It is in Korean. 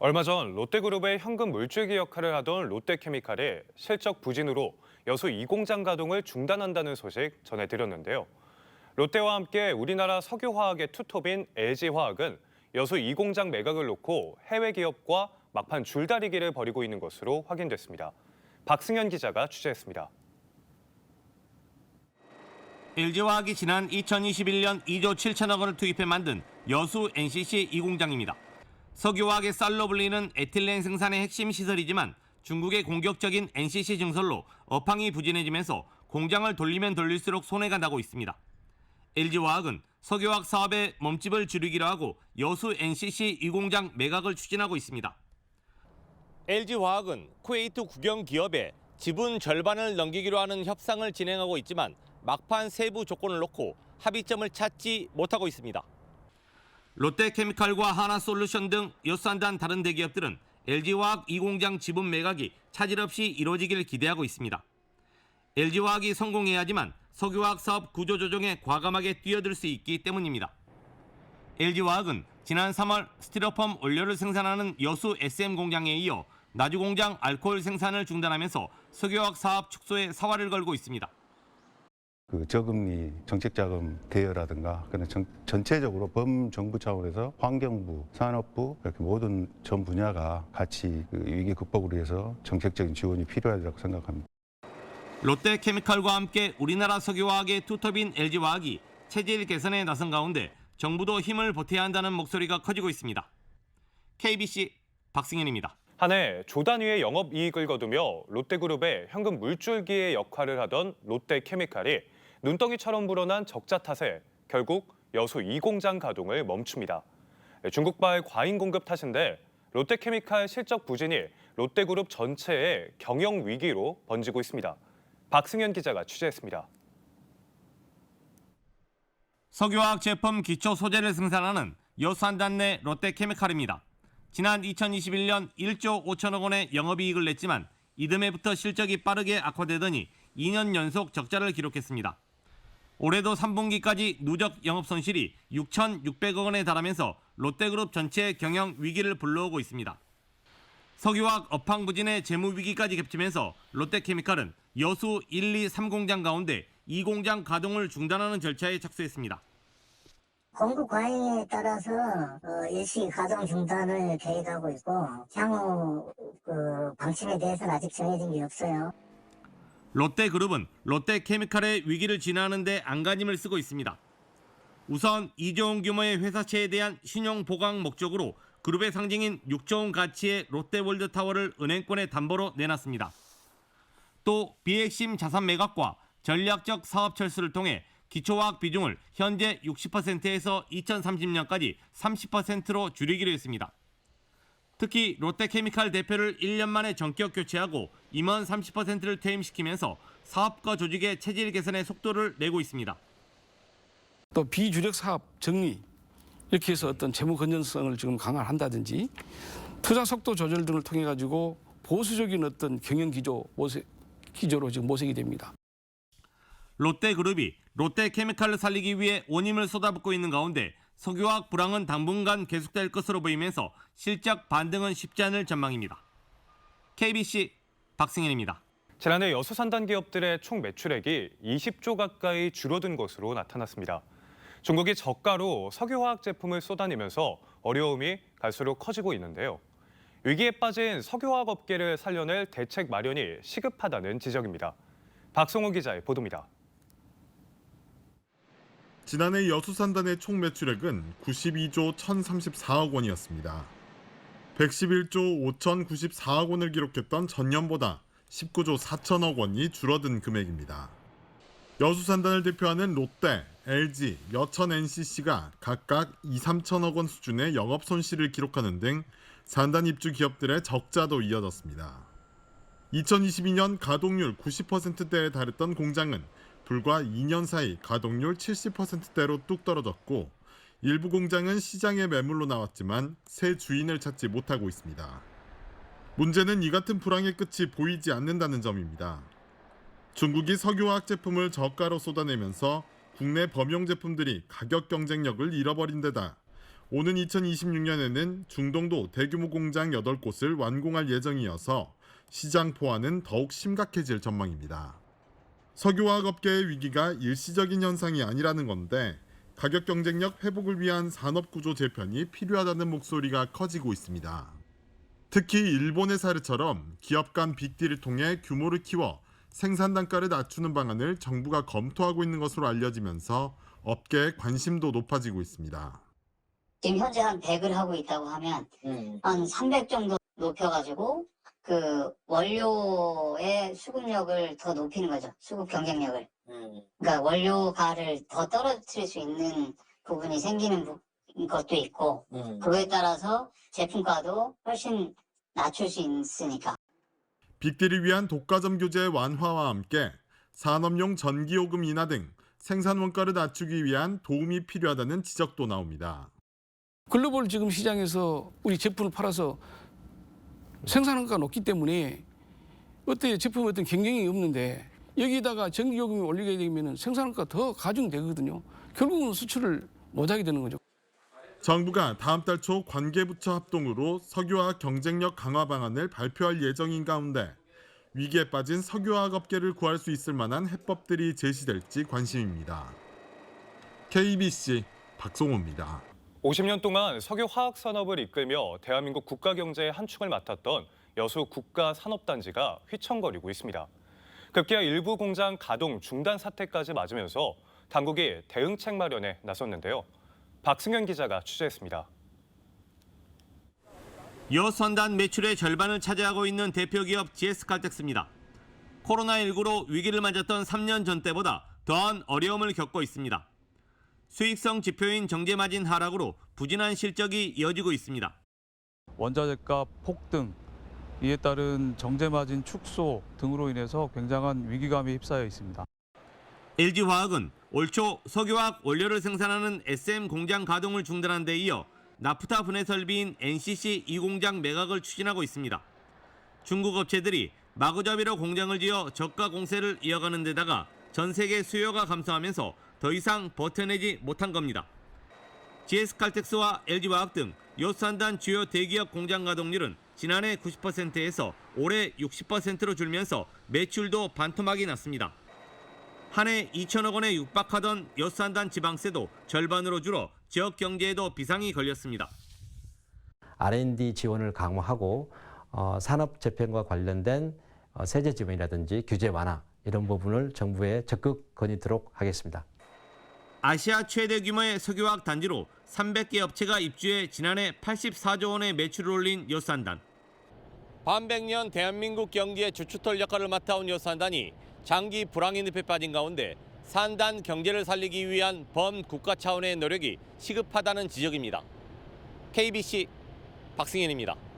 얼마 전 롯데그룹의 현금 물줄기 역할을 하던 롯데케미칼이 실적 부진으로 여수 2공장 가동을 중단한다는 소식 전해드렸는데요. 롯데와 함께 우리나라 석유화학의 투톱인 LG화학은 여수 2공장 매각을 놓고 해외 기업과 막판 줄다리기를 벌이고 있는 것으로 확인됐습니다. 박승현 기자가 취재했습니다. LG화학이 지난 2021년 2조 7천억 원을 투입해 만든 여수 NCC 2공장입니다. 석유화학의 쌀로 불리는 에틸렌 생산의 핵심 시설이지만 중국의 공격적인 NCC 증설로 업황이 부진해지면서 공장을 돌리면 돌릴수록 손해가 나고 있습니다. LG화학은 석유화학 사업의 몸집을 줄이기로 하고 여수 NCC 2공장 매각을 추진하고 있습니다. LG화학은 쿠웨이트 국영 기업에 지분 절반을 넘기기로 하는 협상을 진행하고 있지만 막판 세부 조건을 놓고 합의점을 찾지 못하고 있습니다. 롯데케미칼과 하나솔루션 등 여수한단 다른 대기업들은 LG화학 2공장 지분 매각이 차질 없이 이루어지길 기대하고 있습니다. LG화학이 성공해야지만 석유화학 사업 구조 조정에 과감하게 뛰어들 수 있기 때문입니다. LG화학은 지난 3월 스티로폼 원료를 생산하는 여수 SM 공장에 이어 나주 공장 알코올 생산을 중단하면서 석유화학 사업 축소에 사활을 걸고 있습니다. 저금리 정책자금 대여라든가 그런 전체적으로 범정부 차원에서 환경부, 산업부 이렇게 모든 전 분야가 같이 위기 극복을 위해서 정책적인 지원이 필요하다고 생각합니다. 롯데케미칼과 함께 우리나라 석유화학의 투톱인 LG화학이 체질 개선에 나선 가운데 정부도 힘을 보태야 한다는 목소리가 커지고 있습니다. KBC 박승현입니다. 한 해 조 단위의 영업이익을 거두며 롯데그룹의 현금 물줄기의 역할을 하던 롯데케미칼이 눈덩이처럼 불어난 적자 탓에 결국 여수 2공장 가동을 멈춥니다. 중국발 과잉 공급 탓인데 롯데케미칼 실적 부진이 롯데그룹 전체의 경영 위기로 번지고 있습니다. 박승현 기자가 취재했습니다. 석유화학 제품 기초 소재를 생산하는 여수한단 내 롯데케미칼입니다. 지난 2021년 1조 5천억 원의 영업이익을 냈지만 이듬해부터 실적이 빠르게 악화되더니 2년 연속 적자를 기록했습니다. 올해도 3분기까지 누적 영업 손실이 6,600억 원에 달하면서 롯데그룹 전체의 경영 위기를 불러오고 있습니다. 석유화학 업황 부진의 재무 위기까지 겹치면서 롯데케미칼은 여수 1, 2, 3공장 가운데 2공장 가동을 중단하는 절차에 착수했습니다. 공급 과잉에 따라서 일시 가동 중단을 계획하고 있고 향후 방침에 대해서는 아직 정해진 게 없어요. 롯데그룹은 롯데케미칼의 위기를 진화하는 데 안간힘을 쓰고 있습니다. 우선 2조 원 규모의 회사채에 대한 신용 보강 목적으로 그룹의 상징인 6조 원 가치의 롯데월드타워를 은행권에 담보로 내놨습니다. 또 비핵심 자산 매각과 전략적 사업 철수를 통해 기초화학 비중을 현재 60%에서 2030년까지 30%로 줄이기로 했습니다. 특히 롯데케미칼 대표를 1년 만에 전격 교체하고 임원 30%를 퇴임시키면서 사업과 조직의 체질 개선의 속도를 내고 있습니다. 또 비주력 사업 정리 이렇게 해서 어떤 재무 건전성을 지금 강화한다든지 투자 속도 조절 등을 통해 가지고 보수적인 어떤 경영 기조로 지금 모색이 됩니다. 롯데그룹이 롯데케미칼을 살리기 위해 온 힘을 쏟아붓고 있는 가운데 석유화학 불황은 당분간 계속될 것으로 보이면서 실적 반등은 쉽지 않을 전망입니다. KBC 박승현입니다. 지난해 여수 산단 기업들의 총 매출액이 20조 가까이 줄어든 것으로 나타났습니다. 중국이 저가로 석유화학 제품을 쏟아내면서 어려움이 갈수록 커지고 있는데요. 위기에 빠진 석유화학 업계를 살려낼 대책 마련이 시급하다는 지적입니다. 박성호 기자의 보도입니다. 지난해 여수산단의 총 매출액은 92조 1,034억 원이었습니다. 111조 5,094억 원을 기록했던 전년보다 19조 4천억 원이 줄어든 금액입니다. 여수산단을 대표하는 롯데, LG, 여천 NCC가 각각 2, 3천억 원 수준의 영업 손실을 기록하는 등 산단 입주 기업들의 적자도 이어졌습니다. 2022년 가동률 90%대에 달했던 공장은 불과 2년 사이 가동률 70%대로 뚝 떨어졌고 일부 공장은 시장의 매물로 나왔지만 새 주인을 찾지 못하고 있습니다. 문제는 이 같은 불황의 끝이 보이지 않는다는 점입니다. 중국이 석유화학 제품을 저가로 쏟아내면서 국내 범용 제품들이 가격 경쟁력을 잃어버린 데다 오는 2026년에는 중동도 대규모 공장 8곳을 완공할 예정이어서 시장 포화는 더욱 심각해질 전망입니다. 석유화학 업계의 위기가 일시적인 현상이 아니라는 건데 가격 경쟁력 회복을 위한 산업구조 재편이 필요하다는 목소리가 커지고 있습니다. 특히 일본의 사례처럼 기업 간 빅딜을 통해 규모를 키워 생산 단가를 낮추는 방안을 정부가 검토하고 있는 것으로 알려지면서 업계의 관심도 높아지고 있습니다. 지금 현재 한 100을 하고 있다고 하면 한 300 정도 높여가지고 그 원료의 수급력을 더 높이는 거죠. 수급 경쟁력을. 그러니까 원료가를 더 떨어뜨릴 수 있는 부분이 생기는 것도 있고 그거에 따라서 제품가도 훨씬 낮출 수 있으니까. 빅딜을 위한 독과점 규제 완화와 함께 산업용 전기요금 인하 등 생산 원가를 낮추기 위한 도움이 필요하다는 지적도 나옵니다. 글로벌 지금 시장에서 우리 제품을 팔아서 생산원가가 높기 때문에 제품에 어떤 경쟁이 없는데 여기다가 전기요금이 올리게 되면 생산원가가 더 가중되거든요. 결국은 수출을 못하게 되는 거죠. 정부가 다음 달 초 관계부처 합동으로 석유화학 경쟁력 강화 방안을 발표할 예정인 가운데 위기에 빠진 석유화학 업계를 구할 수 있을 만한 해법들이 제시될지 관심입니다. KBC 박송호입니다. 50년 동안 석유 화학 산업을 이끌며 대한민국 국가 경제의 한 축을 맡았던 여수 국가산업단지가 휘청거리고 있습니다. 급기야 일부 공장 가동 중단 사태까지 맞으면서 당국이 대응책 마련에 나섰는데요. 박승현 기자가 취재했습니다. 여수산단 매출의 절반을 차지하고 있는 대표 기업 GS칼텍스입니다. 코로나19로 위기를 맞았던 3년 전 때보다 더한 어려움을 겪고 있습니다. 수익성 지표인 정제마진 하락으로 부진한 실적이 이어지고 있습니다. 원자재가 폭등, 이에 따른 정제마진 축소 등으로 인해서 굉장한 위기감에 휩싸여 있습니다. LG화학은 올 초 석유화학 원료를 생산하는 SM 공장 가동을 중단한 데 이어 나프타 분해 설비인 NCC 2공장 매각을 추진하고 있습니다. 중국 업체들이 마구잡이로 공장을 지어 저가 공세를 이어가는 데다가 전 세계 수요가 감소하면서 더 이상 버텨내지 못한 겁니다. GS칼텍스와 LG화학 등 여수산단 주요 대기업 공장 가동률은 지난해 90%에서 올해 60%로 줄면서 매출도 반토막이 났습니다. 한 해 2천억 원에 육박하던 여수산단 지방세도 절반으로 줄어 지역 경제에도 비상이 걸렸습니다. R&D 지원을 강화하고 산업 재편과 관련된 세제 지원이라든지 규제 완화 이런 부분을 정부에 적극 건의토록 하겠습니다. 아시아 최대 규모의 석유화학 단지로 300개 업체가 입주해 지난해 84조 원의 매출을 올린 여수산단. 반백년 대한민국 경제의 주춧돌 역할을 맡아온 여수산단이 장기 불황의 늪에 빠진 가운데 산단 경제를 살리기 위한 범국가 차원의 노력이 시급하다는 지적입니다. KBC 박승현입니다.